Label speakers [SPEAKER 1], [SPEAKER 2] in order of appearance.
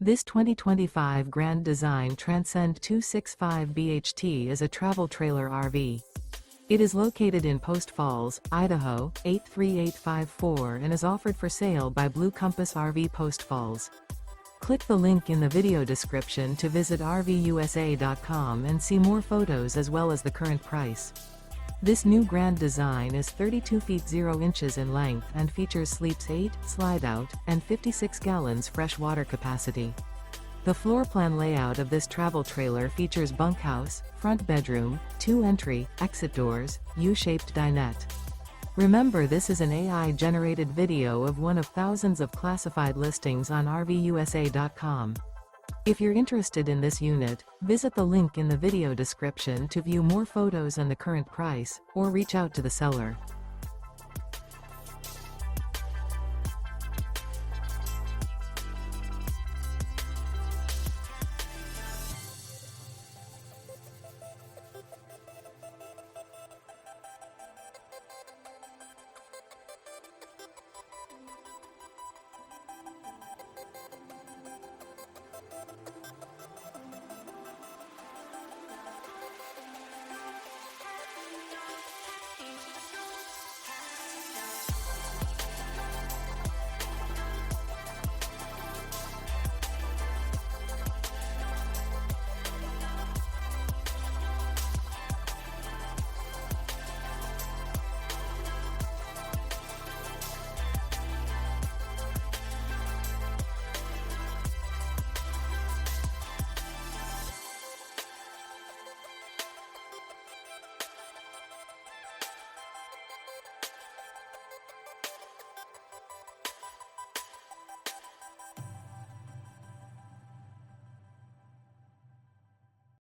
[SPEAKER 1] This 2025 Grand Design Transcend 265 BHT is a travel trailer RV. It is located in Post Falls, Idaho, 83854 and is offered for sale by Blue Compass RV Post Falls. Click the link in the video description to visit RVUSA.com and see more photos as well as the current price. This new Grand Design is 32 feet 0 inches in length and features sleeps 8, slide-out, and 56 gallons fresh water capacity. The floor plan layout of this travel trailer features bunkhouse, front bedroom, 2 entry, exit doors, U-shaped dinette. Remember, this is an AI-generated video of one of thousands of classified listings on RVUSA.com. If you're interested in this unit, visit the link in the video description to view more photos and the current price, or reach out to the seller.